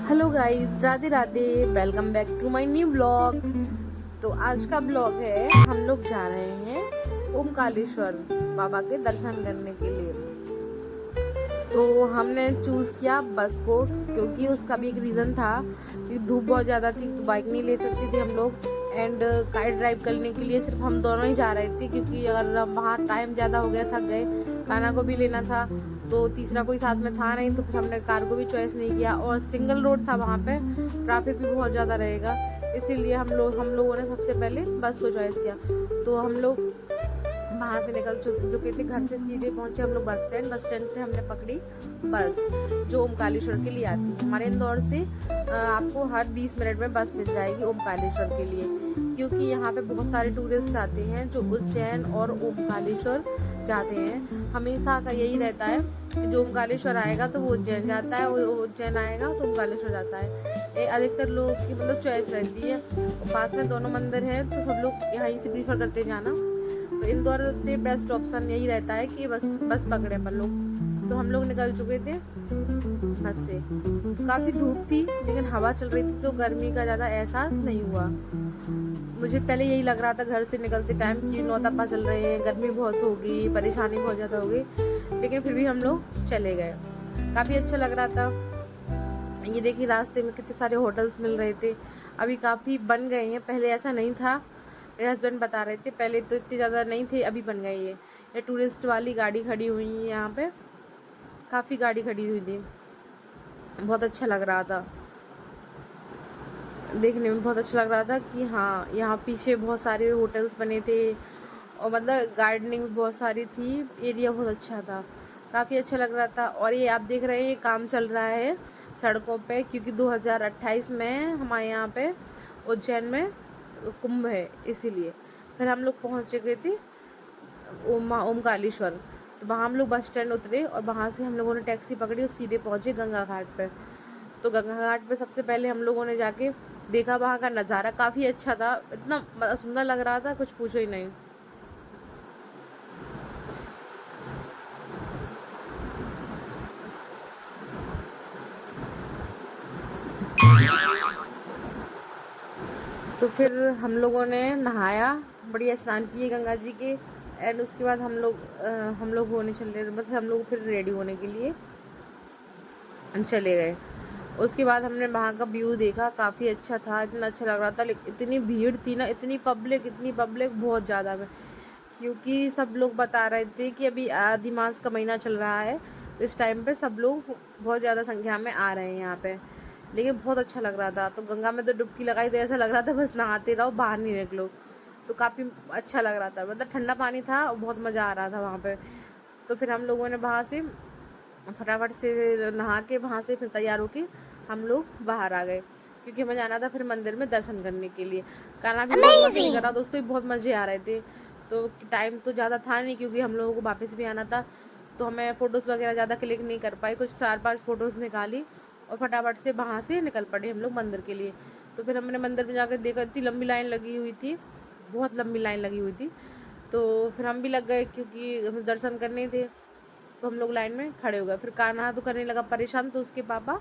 Hello guys, Radhe Radhe. Welcome back to my new blog. तो आज का ब्लॉग है, हम लोग जा रहे हैं ओमकालेश्वर बाबा के दर्शन करने के लिए। तो हमने चूज किया बस को, क्योंकि उसका भी एक रीज़न था कि धूप बहुत ज़्यादा थी तो बाइक नहीं ले सकते थे हम लोग। एंड काइट ड्राइव करने के लिए सिर्फ हम दोनों ही जा रहे थे, क्योंकि अगर वहाँ टाइम ज़्यादा हो गया, थक गए, खाना को भी लेना था, तो तीसरा कोई साथ में था नहीं, तो फिर हमने कार को भी चॉइस नहीं किया। और सिंगल रोड था, वहाँ पे ट्रैफिक भी बहुत ज़्यादा रहेगा, इसीलिए हम लोगों ने सबसे पहले बस को चॉइस किया। तो हम लोग वहाँ से निकल चुके थे, घर से सीधे पहुँचे हम लोग बस स्टैंड से हमने पकड़ी बस जो ओमकालेश्वर के लिए आती है। हमारे इंदौर से आपको हर 20 मिनट में बस मिल जाएगी ओमकालेश्वर के लिए, क्योंकि यहाँ पे बहुत सारे टूरिस्ट आते हैं जो उज्जैन और ओमकालेश्वर जाते हैं। हमेशा का यही रहता है कि जो ओमकालेश्वर आएगा तो वो उज्जैन जाता है, वो उज्जैन आएगा तो ओमकालेश्वर जाता है। अधिकतर लोगों की मतलब चॉइस रहती है। पास में दोनों मंदिर हैं, तो सब लोग यहीं से प्रीफर करते जाना। तो इंदौर से बेस्ट ऑप्शन यही रहता है कि बस पकड़े अपन लोग। तो हम लोग निकल चुके थे बस से। काफ़ी धूप थी, लेकिन हवा चल रही थी, तो गर्मी का ज़्यादा एहसास नहीं हुआ। मुझे पहले यही लग रहा था घर से निकलते टाइम कि नौतपा चल रहे हैं, गर्मी बहुत होगी, परेशानी बहुत ज़्यादा होगी, लेकिन फिर भी हम लोग चले गए। काफ़ी अच्छा लग रहा था। ये देखिए, रास्ते में कितने सारे होटल्स मिल रहे थे, अभी काफ़ी बन गए हैं, पहले ऐसा नहीं था। मेरे हस्बैंड बता रहे थे पहले तो इतने ज़्यादा नहीं थे, अभी बन गए ये टूरिस्ट वाली गाड़ी खड़ी हुई है यहाँ पे, काफ़ी गाड़ी खड़ी हुई थी। बहुत अच्छा लग रहा था, देखने में बहुत अच्छा लग रहा था कि हाँ, यहाँ पीछे बहुत सारे होटल्स बने थे और मतलब गार्डनिंग बहुत सारी थी, एरिया बहुत अच्छा था, काफ़ी अच्छा लग रहा था। और ये आप देख रहे हैं, काम चल रहा है सड़कों पे, क्योंकि 2028 में हमारे यहाँ पे उज्जैन में कुंभ है, इसीलिए। फिर हम लोग पहुँच गए थे ओमकालेश्वर। तो वहाँ हम लोग बस स्टैंड उतरे और वहाँ से हम लोगों ने टैक्सी पकड़ी और सीधे पहुँचे गंगा घाट पे। तो गंगा घाट पे सबसे पहले हम लोगों ने जाके देखा, वहाँ का नज़ारा काफ़ी अच्छा था, इतना सुंदर लग रहा था, कुछ पूछो ही नहीं। तो फिर हम लोगों ने नहाया, बढ़िया स्नान किए गंगा जी के। एंड उसके बाद हम लोग होने चले, मतलब हम लोग फिर रेडी होने के लिए चले गए। उसके बाद हमने वहाँ का व्यू देखा, काफ़ी अच्छा था, इतना अच्छा लग रहा था, लेकिन इतनी भीड़ थी ना, इतनी पब्लिक बहुत ज़्यादा है, क्योंकि सब लोग बता रहे थे कि अभी आदि मास का महीना चल रहा है, तो इस टाइम पे सब लोग बहुत ज़्यादा संख्या में आ रहे हैं यहाँ पे। लेकिन बहुत अच्छा लग रहा था। तो गंगा में तो डुबकी लगाई तो ऐसा लग रहा था बस नहाते रहो, बाहर नहीं निकलो। तो काफ़ी अच्छा लग रहा था, मतलब ठंडा पानी था और बहुत मज़ा आ रहा था वहाँ पे। तो फिर हम लोगों ने वहाँ से फटाफट से नहा के, वहाँ से फिर तैयार होके हम लोग बाहर आ गए, क्योंकि हमें जाना था फिर मंदिर में दर्शन करने के लिए। कान्हा भी बहुत मज़े कर रहा था, उसको भी बहुत मज़े आ रहे थे। तो टाइम तो ज़्यादा था नहीं, क्योंकि हम लोगों को वापस भी आना था, तो हमें फ़ोटोज़ वगैरह ज़्यादा क्लिक नहीं कर पाए, कुछ 4-5 फ़ोटोज़ निकाली और फटाफट से वहाँ से निकल पड़े हम लोग मंदिर के लिए। तो फिर हमने मंदिर में जाकर देखा, इतनी लंबी लाइन लगी हुई थी, बहुत लंबी लाइन लगी हुई थी। तो फिर हम भी लग गए, क्योंकि हमें दर्शन करने थे, तो हम लोग लाइन में खड़े हो गए। फिर कान्हा तो करने लगा परेशान, तो उसके पापा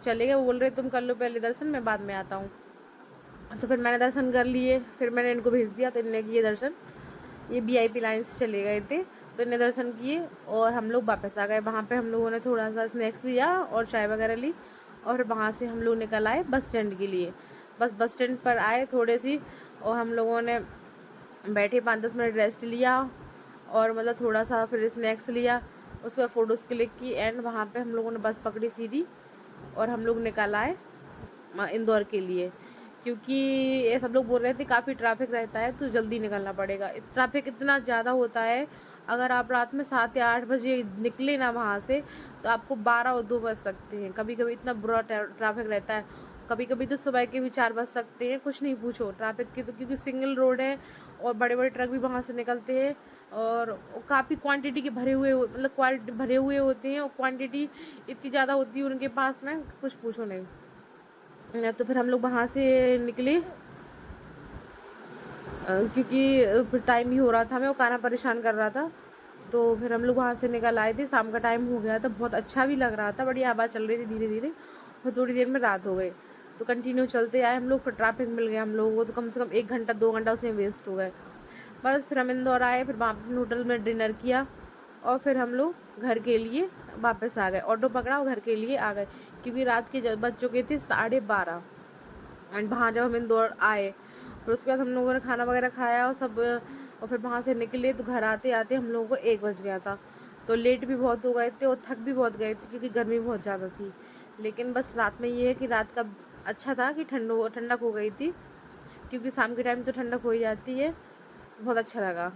चले गए, वो बोल रहे तुम कर लो पहले दर्शन, मैं बाद में आता हूँ। तो फिर मैंने दर्शन कर लिए, फिर मैंने इनको भेज दिया, तो इनने किए दर्शन। ये VIP लाइन से चले गए थे, तो इन्हें दर्शन किए और हम लोग वापस आ गए। वहाँ पे हम लोगों ने थोड़ा सा स्नैक्स लिया और चाय वगैरह ली, और वहाँ से हम लोग निकल आए बस स्टैंड के लिए। बस स्टैंड पर आए थोड़े सी, और हम लोगों ने बैठे 5-10 मिनट रेस्ट लिया, और मतलब थोड़ा सा फिर स्नैक्स लिया, उसके बाद फ़ोटोज़ क्लिक की। एंड वहाँ पे हम लोगों ने बस पकड़ी सीधी, और हम लोग निकल आए इंदौर के लिए, क्योंकि ये सब लोग बोल रहे थे काफ़ी ट्रैफिक रहता है, तो जल्दी निकलना पड़ेगा। ट्रैफिक इतना ज़्यादा होता है, अगर आप रात में 7 या 8 बजे निकले ना वहाँ से, तो आपको 12 और 2 बज सकते हैं। कभी कभी इतना बुरा ट्रैफिक रहता है, कभी कभी तो सुबह के भी 4 बज सकते हैं, कुछ नहीं पूछो ट्रैफिक की। तो क्योंकि सिंगल रोड है और बड़े बड़े ट्रक भी वहाँ से निकलते हैं, और काफ़ी क्वांटिटी के मतलब क्वालिटी भरे हुए होते हैं, और क्वांटिटी इतनी ज़्यादा होती है उनके पास में, कुछ पूछो नहीं। तो फिर हम लोग वहाँ से निकले, क्योंकि फिर टाइम भी हो रहा था, हमें वो कान्हा परेशान कर रहा था। तो फिर हम लोग वहाँ से निकल आए थे, शाम का टाइम हो गया था, बहुत अच्छा भी लग रहा था, बढ़िया हवा चल रही थी धीरे धीरे, फिर थोड़ी देर में रात हो गई। तो कंटिन्यू चलते आए हम लोग, फिर ट्रैफिक मिल गया हम लोगों को, तो कम से कम 1 घंटा 2 घंटा उसमें वेस्ट हो गए। बस फिर हम इंदौर आए, फिर वहाँ पे होटल में डिनर किया और फिर हम लोग घर के लिए वापस आ गए। ऑटो पकड़ा और घर के लिए आ गए, क्योंकि रात के बज चुके थे 12:30। एंड वहाँ जब हम इंदौर आए, फिर उसके बाद हम लोगों ने खाना वगैरह खाया और सब, और फिर वहाँ से निकले तो घर आते आते हम लोगों को 1 बज गया था। तो लेट भी बहुत हो गए थे और थक भी बहुत गए थे, क्योंकि गर्मी बहुत ज़्यादा थी। लेकिन बस रात में ये है कि रात का अच्छा था कि ठंडक हो गई थी, क्योंकि शाम के टाइम तो ठंडक हो ही जाती है। तो बहुत अच्छा लगा।